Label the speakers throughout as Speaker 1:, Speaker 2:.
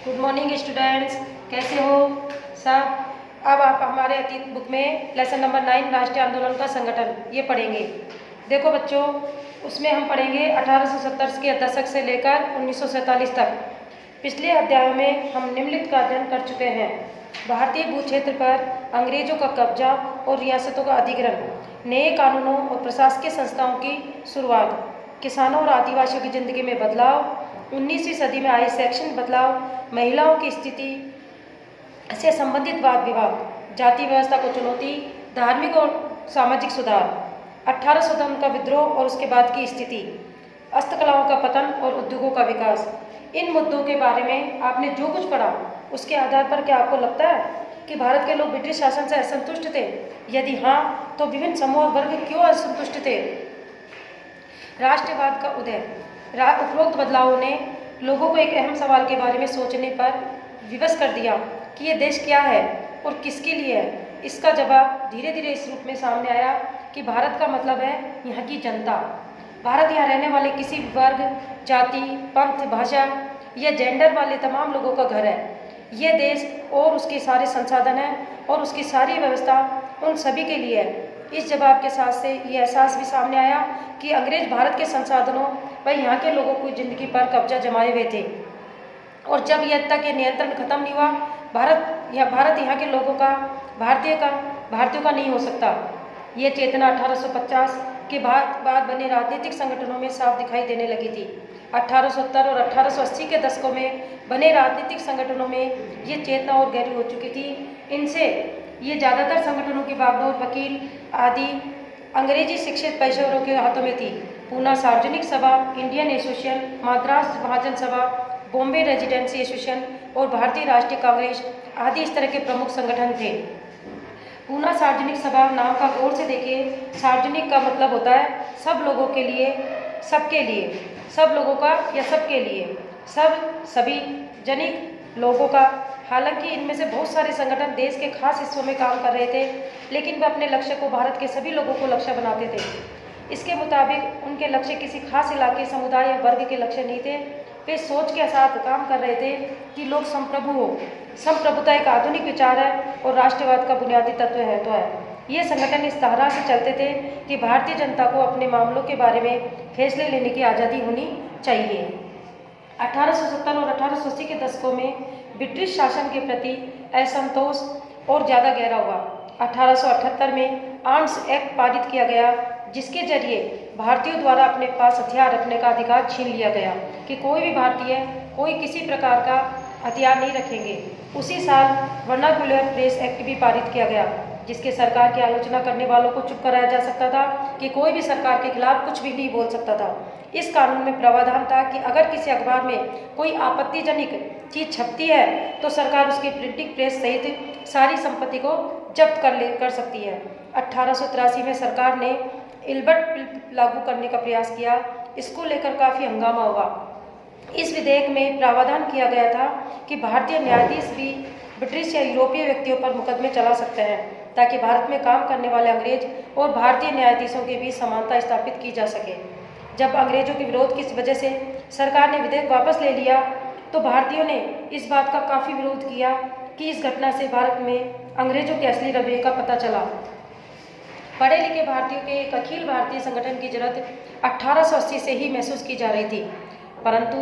Speaker 1: Good morning students, कैसे हो सब। अब आप हमारे अतीत बुक में लेसन नंबर 9 राष्ट्रीय आंदोलन का संगठन ये पढ़ेंगे। देखो बच्चों, उसमें हम पढ़ेंगे 1870 के दशक से लेकर 1947 तक। पिछले अध्यायों में हम निम्नलिखित का अध्ययन कर चुके हैं। भारतीय भू क्षेत्र पर अंग्रेजों का कब्जा और रियासतों का अधिग्रहण, नए कानूनों और प्रशासकीय संस्थाओं की शुरुआत, किसानों और आदिवासियों की जिंदगी में बदलाव, 19वीं सदी में आए शैक्षणिक बदलाव, महिलाओं की स्थिति से संबंधित वाद विवाद, जाति व्यवस्था को चुनौती, धार्मिक और सामाजिक सुधार, 1857 का विद्रोह और उसके बाद की स्थिति, हस्तकलाओं का पतन और उद्योगों का विकास। इन मुद्दों के बारे में आपने जो कुछ पढ़ा उसके आधार पर क्या आपको लगता है कि भारत के लोग ब्रिटिश शासन से असंतुष्ट थे? यदि हाँ, तो विभिन्न समूह और वर्ग क्यों असंतुष्ट थे? राष्ट्रवाद का उदय। उपरोक्त बदलावों ने लोगों को एक अहम सवाल के बारे में सोचने पर विवश कर दिया कि ये देश क्या है और किसके लिए है। इसका जवाब धीरे धीरे इस रूप में सामने आया कि भारत का मतलब है यहाँ की जनता। भारत यहाँ रहने वाले किसी भी वर्ग, जाति, पंथ, भाषा या जेंडर वाले तमाम लोगों का घर है। ये देश और उसके सारे संसाधन हैं और उसकी सारी व्यवस्था उन सभी के लिए है। इस जवाब के साथ से ये एहसास भी सामने आया कि अंग्रेज भारत के संसाधनों व यहाँ के लोगों की जिंदगी पर कब्जा जमाए हुए थे, और जब यह तक ये नियंत्रण खत्म नहीं हुआ, भारत यहाँ के लोगों का, भारतीयों का नहीं हो सकता। ये चेतना 1850 के बाद बने राजनीतिक संगठनों में साफ दिखाई देने लगी थी। 1870 और 1880 के दशकों में बने राजनीतिक संगठनों में ये चेतना और गहरी हो चुकी थी। इनसे ये ज़्यादातर संगठनों की बागडोर वकील आदि अंग्रेजी शिक्षित पेशेवरों के हाथों में थी। पूना सार्वजनिक सभा, इंडियन एसोसिएशन, मद्रास महाजन सभा, बॉम्बे रेजिडेंसी एसोसिएशन और भारतीय राष्ट्रीय कांग्रेस आदि इस तरह के प्रमुख संगठन थे। पूना सार्वजनिक सभा नाम का गौर से देखिए। सार्वजनिक का मतलब होता है सब लोगों के लिए, सबके लिए, सब लोगों का या सबके लिए, सभी जनिक लोगों का। हालांकि इनमें से बहुत सारे संगठन देश के खास हिस्सों में काम कर रहे थे, लेकिन वे अपने लक्ष्य को भारत के सभी लोगों को लक्ष्य बनाते थे। इसके मुताबिक उनके लक्ष्य किसी खास इलाके, समुदाय या वर्ग के लक्ष्य नहीं थे। वे सोच के साथ काम कर रहे थे कि लोग संप्रभु हो। संप्रभुता एक आधुनिक विचार है और राष्ट्रवाद का बुनियादी तत्व है। ये संगठन इस तरह से चलते थे कि भारतीय जनता को अपने मामलों के बारे में फैसले लेने की आज़ादी होनी चाहिए। 1870 और 1880 के दशकों में ब्रिटिश शासन के प्रति असंतोष और ज़्यादा गहरा हुआ। 1878 में आर्म्स एक्ट पारित किया गया, जिसके जरिए भारतीयों द्वारा अपने पास हथियार रखने का अधिकार छीन लिया गया कि कोई भी भारतीय कोई किसी प्रकार का हथियार नहीं रखेंगे। उसी साल वर्नाक्युलर प्रेस एक्ट भी पारित किया गया, जिसके सरकार की आलोचना करने वालों को चुप कराया जा सकता था कि कोई भी सरकार के खिलाफ कुछ भी नहीं बोल सकता था। इस कानून में प्रावधान था कि अगर किसी अखबार में कोई आपत्तिजनक चीज छपती है तो सरकार उसकी प्रिंटिंग प्रेस सहित सारी संपत्ति को जब्त कर सकती है। 1883 में सरकार ने इल्बर्ट बिल लागू करने का प्रयास किया। इसको लेकर काफ़ी हंगामा हुआ। इस विधेयक में प्रावधान किया गया था कि भारतीय न्यायाधीश भी ब्रिटिश या यूरोपीय व्यक्तियों पर मुकदमे चला सकते हैं, ताकि भारत में काम करने वाले अंग्रेज और भारतीय न्यायाधीशों के बीच समानता स्थापित की जा सके। जब अंग्रेजों के विरोध की वजह से सरकार ने विधेयक वापस ले लिया, तो भारतीयों ने इस बात का काफ़ी विरोध किया कि इस घटना से भारत में अंग्रेजों के असली रवैये का पता चला। पढ़े लिखे भारतीयों के एक अखिल भारतीय संगठन की जरूरत 1880 से ही महसूस की जा रही थी, परंतु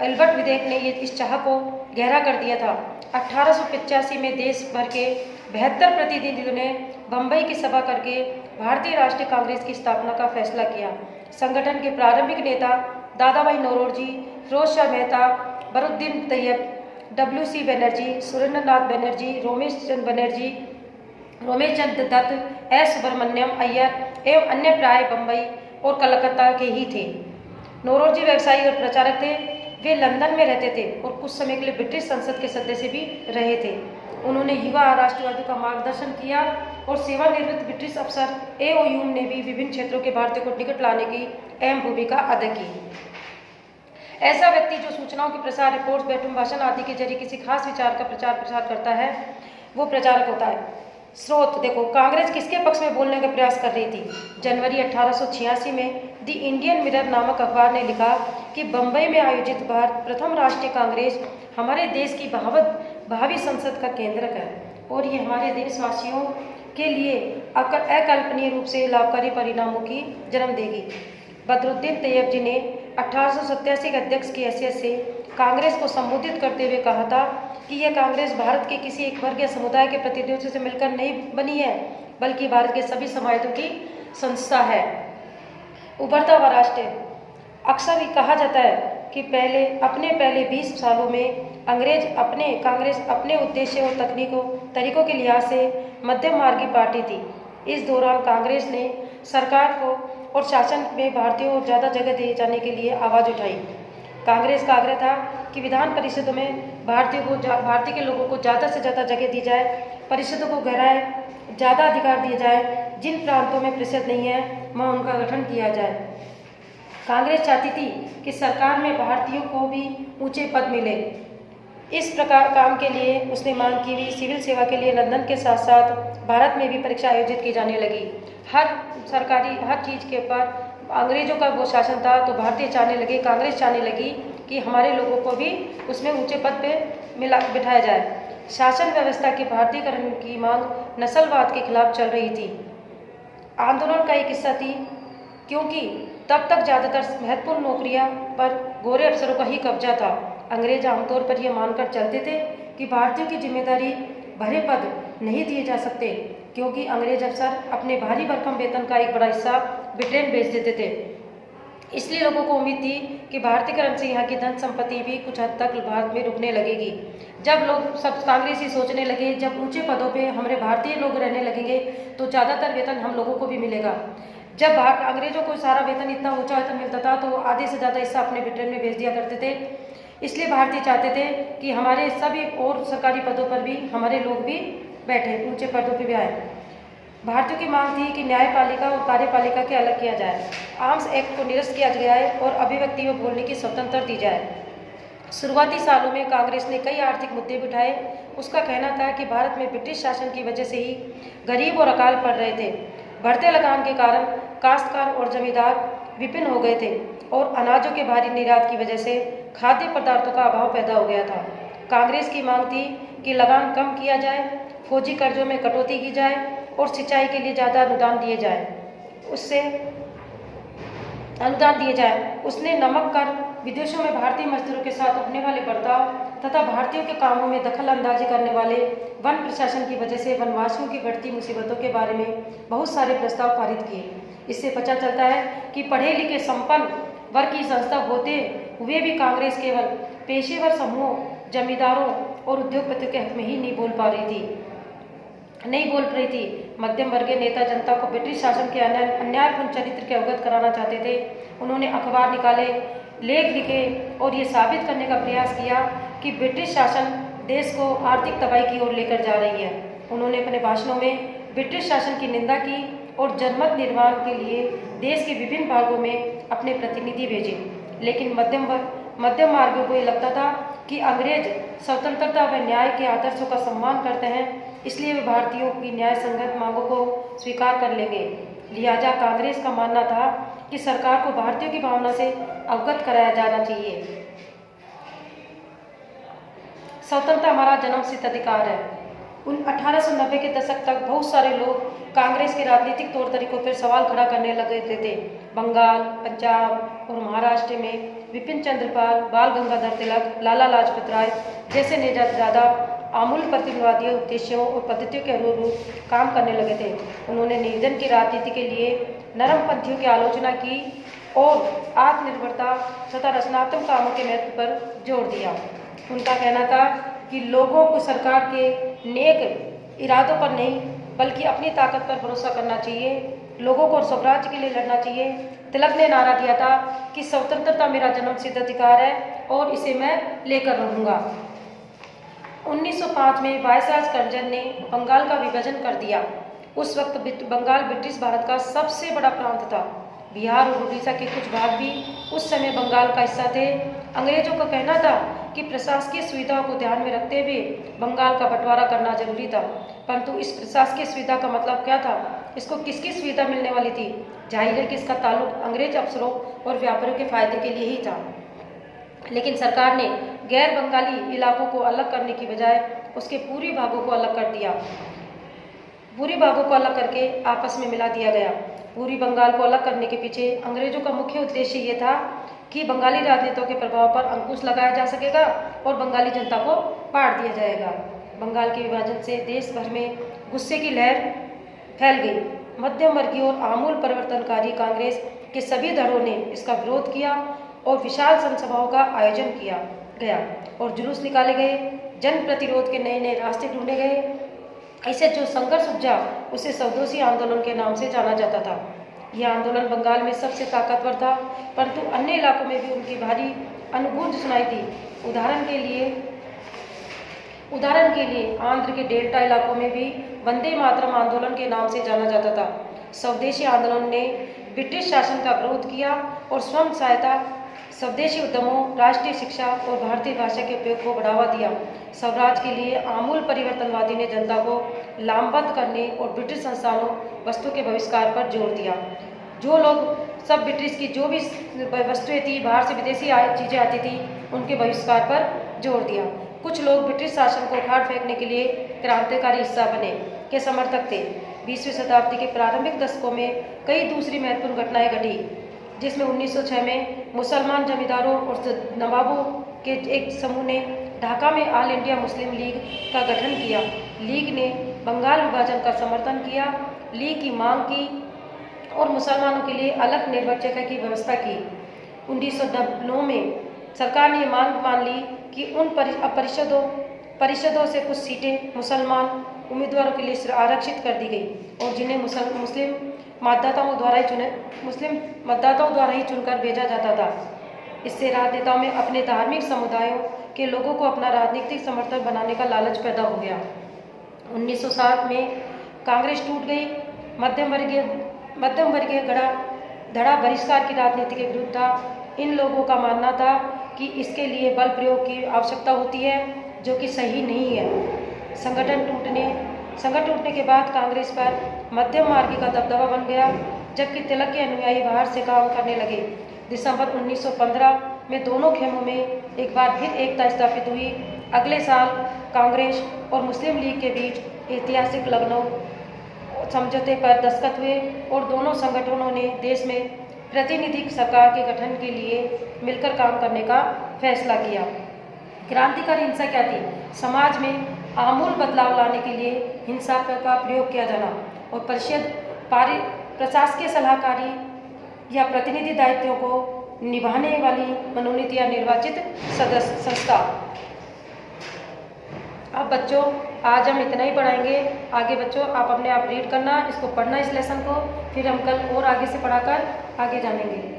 Speaker 1: इल्बर्ट विधेयक ने इस चाह को गहरा कर दिया था। 1885 में देश भर के 72 प्रतिनिधियों ने बम्बई की सभा करके भारतीय राष्ट्रीय कांग्रेस की स्थापना का फैसला किया। संगठन के प्रारंभिक नेता दादा भाई नौरोजी, फिरोज शाह मेहता, बरुद्दीन तैयब, W.C. बनर्जी, सुरेंद्र नाथ बनर्जी, रोमेश चंद्र दत्त, S. सुब्रमण्यम अय्यर एवं अन्य प्राय बम्बई और कलकत्ता के ही थे। नौरोजी व्यवसायी और प्रचारक थे। वे लंदन में रहते थे और कुछ समय के लिए ब्रिटिश संसद के सदस्य भी रहे थे। उन्होंने युवा राष्ट्रवादियों का मार्गदर्शन किया और सेवानिवृत्त ब्रिटिश अफसर A.O. ह्यूम ने भी विभिन्न क्षेत्रों के भारतीयों को टिकट लाने की अहम भूमिका अदा की। ऐसा व्यक्ति जो सूचनाओं के प्रसार, रिपोर्ट्स, बैठक, भाषण आदि के जरिए किसी खास विचार का प्रचार करता है, वो प्रचारक होता है। स्रोत देखो, कांग्रेस किसके पक्ष में बोलने का प्रयास कर रही थी? जनवरी 1886 में द इंडियन मिरर नामक अखबार ने लिखा कि बम्बई में आयोजित प्रथम राष्ट्रीय कांग्रेस हमारे देश की भावी संसद का केंद्रक है और ये हमारे देशवासियों के लिए अकल्पनीय रूप से लाभकारी परिणामों की जन्म देगी। बदरुद्दीन तैयब जी ने 1887 के अध्यक्ष की हैसियत से कांग्रेस को संबोधित करते हुए कहा था कि यह कांग्रेस भारत के किसी एक वर्ग या समुदाय के प्रतिनिधियों से मिलकर नहीं बनी है, बल्कि भारत के सभी समाजों की संस्था है। उभरता हुआ राष्ट्र। अक्सर ही कहा जाता है कि पहले 20 सालों में कांग्रेस अपने उद्देश्य और तरीकों के लिहाज से मध्यम मार्गी पार्टी थी। इस दौरान कांग्रेस ने सरकार को और शासन में भारतीयों को ज़्यादा जगह दिए जाने के लिए आवाज़ उठाई। कांग्रेस का आग्रह था कि विधान परिषदों में भारतीय के लोगों को ज़्यादा से ज़्यादा जगह दी जाए, परिषदों को ज़्यादा अधिकार दिए जाए, जिन प्रांतों में परिषद नहीं है वहाँ उनका गठन किया जाए। कांग्रेस चाहती थी कि सरकार में भारतीयों को भी ऊंचे पद मिले। इस प्रकार काम के लिए उसने मांग की हुई सिविल सेवा के लिए लंदन के साथ साथ भारत में भी परीक्षा आयोजित की जाने लगी। हर चीज़ के ऊपर अंग्रेजों का वो शासन था, तो कांग्रेस चाहने लगी कि हमारे लोगों को भी उसमें ऊंचे पद पे बिठाया जाए। शासन व्यवस्था के भारतीयकरण की मांग नस्लवाद के खिलाफ चल रही थी। आंदोलन का एक हिस्सा थी क्योंकि तब तक ज़्यादातर महत्वपूर्ण नौकरियां पर गोरे अफसरों का ही कब्जा था। अंग्रेज आमतौर पर यह मानकर चलते थे कि भारतीयों की जिम्मेदारी भरे पद नहीं दिए जा सकते, क्योंकि अंग्रेज अफसर अपने भारी भरकम वेतन का एक बड़ा हिस्सा ब्रिटेन भेज देते थे। इसलिए लोगों को उम्मीद थी कि भारतीयकरण से यहाँ की धन संपत्ति भी कुछ हद तक भारत में रुकने लगेगी। जब लोग सब कांग्रेसी सोचने लगे, जब ऊंचे पदों पे हमारे भारतीय लोग रहने लगेंगे तो ज़्यादातर वेतन हम लोगों को भी मिलेगा। जब अंग्रेजों को सारा वेतन इतना ऊंचा वेतन मिलता था तो आधे से ज़्यादा हिस्सा अपने ब्रिटेन में भेज दिया करते थे। इसलिए भारतीय चाहते थे कि हमारे सभी और सरकारी पदों पर भी हमारे लोग भी बैठे, ऊंचे पदों पर भी आए। भारतीयों की मांग थी कि न्यायपालिका और कार्यपालिका के अलग किया जाए, आर्म्स एक्ट को निरस्त किया जाए और अभिव्यक्ति व बोलने की स्वतंत्रता दी जाए। शुरुआती सालों में कांग्रेस ने कई आर्थिक मुद्दे भी उठाए। उसका कहना था कि भारत में ब्रिटिश शासन की वजह से ही गरीब और अकाल पड़ रहे थे। बढ़ते लगान के कारण काश्तकार और जमींदार विपिन हो गए थे और अनाजों के भारी निर्यात की वजह से खाद्य पदार्थों का अभाव पैदा हो गया था। कांग्रेस की मांग थी कि लगान कम किया जाए, फौजी कर्जों में कटौती की जाए और सिंचाई के लिए ज़्यादा अनुदान दिए जाए। उसने नमक कर, विदेशों में भारतीय मजदूरों के साथ होने वाले बर्ताव तथा भारतीयों के कामों में दखल अंदाजी करने वाले वन प्रशासन की वजह से वनवासियों की बढ़ती मुसीबतों के बारे में बहुत सारे प्रस्ताव पारित किए। इससे पता चलता है कि पढ़े लिखे संपन्न वर्ग की संस्था होते हुए भी कांग्रेस केवल पेशेवर समूहों, जमींदारों और उद्योगपतियों के हक में ही नहीं बोल रही थी। मध्यम वर्गीय नेता जनता को ब्रिटिश शासन के अन्यायपूर्ण चरित्र के अवगत कराना चाहते थे। उन्होंने अखबार निकाले, लेख लिखे और ये साबित करने का प्रयास किया कि ब्रिटिश शासन देश को आर्थिक तबाही की ओर लेकर जा रही है। उन्होंने अपने भाषणों में ब्रिटिश शासन की निंदा की और जनमत निर्माण के लिए देश के विभिन्न भागों में अपने प्रतिनिधि भेजे। लेकिन मध्यम मार्गों को ये लगता था कि अंग्रेज स्वतंत्रता व न्याय के आदर्शों का सम्मान करते हैं, इसलिए वे भारतीयों की न्याय संगत मांगों को स्वीकार कर लेंगे। लिहाजा कांग्रेस का मानना था कि सरकार को भारतीयों की भावना से अवगत कराया जाना चाहिए। स्वतंत्रता हमारा जन्मसिद्ध अधिकार है। 1890 के दशक तक बहुत सारे लोग कांग्रेस के राजनीतिक तौर तरीकों पर सवाल खड़ा करने लगे थे। बंगाल, पंजाब और महाराष्ट्र में विपिन चंद्र पाल, बाल गंगाधर तिलक, लाला लाजपत राय जैसे नेता ज़्यादा आमूल प्रतिवादी उद्देश्यों और पद्धतियों के अनुरूप काम करने लगे थे। उन्होंने निर्धन की राजनीति के लिए नरम पंथियों की आलोचना की और आत्मनिर्भरता तथा रचनात्मक कामों के महत्व पर जोर दिया। उनका कहना था कि लोगों को सरकार के नेक इरादों पर नहीं बल्कि अपनी ताकत पर भरोसा करना चाहिए। लोगों को स्वराज्य के लिए लड़ना चाहिए। तिलक ने नारा दिया था कि स्वतंत्रता मेरा जन्मसिद्ध अधिकार है और इसे मैं लेकर रहूँगा। 1905 में वायसराय कर्जन ने बंगाल का विभाजन कर दिया। उस वक्त बंगाल ब्रिटिश भारत का सबसे बड़ा प्रांत था। बिहार और उड़ीसा के कुछ भाग भी उस समय बंगाल का हिस्सा थे। अंग्रेजों का कहना था कि प्रशासकीय सुविधाओं को ध्यान में रखते हुए बंगाल का बंटवारा करना जरूरी था, परंतु इस प्रशासकीय सुविधा का मतलब क्या था, इसको किसकी सुविधा मिलने वाली थी? जाहिर है कि इसका ताल्लुक अंग्रेज अफसरों और व्यापारियों के फायदे के लिए ही था। लेकिन सरकार ने गैर बंगाली इलाकों को अलग करने की बजाय उसके पूर्वी भागों को अलग कर दिया। पूर्वी भागों को अलग करके आपस में मिला दिया गया। पूर्वी बंगाल को अलग करने के पीछे अंग्रेजों का मुख्य उद्देश्य ये था कि बंगाली राजनेताओं के प्रभाव पर अंकुश लगाया जा सकेगा और बंगाली जनता को पाड़ दिया जाएगा। बंगाल के विभाजन से देश भर में गुस्से की लहर फैल गई। मध्यम वर्गीय और आमूल परिवर्तनकारी कांग्रेस के सभी दलों ने इसका विरोध किया और विशाल जनसभाओं का आयोजन किया गया और जुलूस निकाले गए। जन प्रतिरोध के नए नए रास्ते ढूंढे गए। ऐसे जो संघर्ष उपजा उसे स्वदेशी आंदोलन के नाम से जाना जाता था। यह आंदोलन बंगाल में सबसे ताकतवर था, परंतु अन्य इलाकों में भी उनकी भारी अनुगूंज सुनाई दी। उदाहरण के लिए आंध्र के डेल्टा इलाकों में भी वंदे मातरम आंदोलन के नाम से जाना जाता था। स्वदेशी आंदोलन ने ब्रिटिश शासन का विरोध किया और स्वयं सहायता, स्वदेशी उद्यमों, राष्ट्रीय शिक्षा और भारतीय भाषा के उपयोग को बढ़ावा दिया। स्वराज के लिए आमूल परिवर्तनवादी ने जनता को लामबंद करने और ब्रिटिश संस्थानों, वस्तु के बहिष्कार पर जोर दिया। जो लोग सब ब्रिटिश की जो भी वस्तुएं थी, बाहर से विदेशी चीज़ें आती थी, उनके बहिष्कार पर जोर दिया। कुछ लोग ब्रिटिश शासन को उखाड़ फेंकने के लिए क्रांतिकारी हिस्सा बने के समर्थक थे। 20वीं शताब्दी के प्रारंभिक दशकों में कई दूसरी महत्वपूर्ण घटनाएं घटी, जिसमें 1906 में मुसलमान जमींदारों और नवाबों के एक समूह ने ढाका में ऑल इंडिया मुस्लिम लीग का गठन किया। लीग ने बंगाल विभाजन का समर्थन किया, लीग की मांग की और मुसलमानों के लिए अलग निर्वाचक की व्यवस्था की। 1909 में सरकार ने मांग मान ली कि उन परिषदों से कुछ सीटें मुसलमान उम्मीदवारों के लिए आरक्षित कर दी गई और जिन्हें मुस्लिम मतदाताओं द्वारा ही चुनकर भेजा जाता था। इससे राजनेताओं में अपने धार्मिक समुदायों के लोगों को अपना राजनीतिक समर्थक बनाने का लालच पैदा हो गया। 1907 में कांग्रेस टूट गई। मध्यम वर्गीय धड़ा बहिष्कार की राजनीति के विरुद्ध था। इन लोगों का मानना था कि इसके लिए बल प्रयोग की आवश्यकता होती है, जो कि सही नहीं है। संगठन टूटने के बाद कांग्रेस पर मध्यम मार्गी का दबदबा बन गया, जबकि तिलक के अनुयायी बाहर से काम करने लगे। दिसंबर 1915 में दोनों खेमों में एक बार फिर एकता स्थापित हुई। अगले साल कांग्रेस और मुस्लिम लीग के बीच ऐतिहासिक लखनऊ समझौते पर दस्तखत हुए और दोनों संगठनों ने देश में प्रतिनिधि सरकार के गठन के लिए मिलकर काम करने का फैसला किया। क्रांतिकारी हिंसा क्या थी? समाज में आमूल बदलाव लाने के लिए हिंसा का प्रयोग किया जाना और प्रशासकीय सलाहकारी या प्रतिनिधि दायित्वों को निभाने वाली मनोनीत या निर्वाचित संस्था। अब बच्चों, आज हम इतना ही पढ़ाएंगे। आगे बच्चों आप अपने आप रीड करना, इसको पढ़ना, इस लेसन को, फिर हम कल और आगे से पढ़ाकर आगे जानेंगे।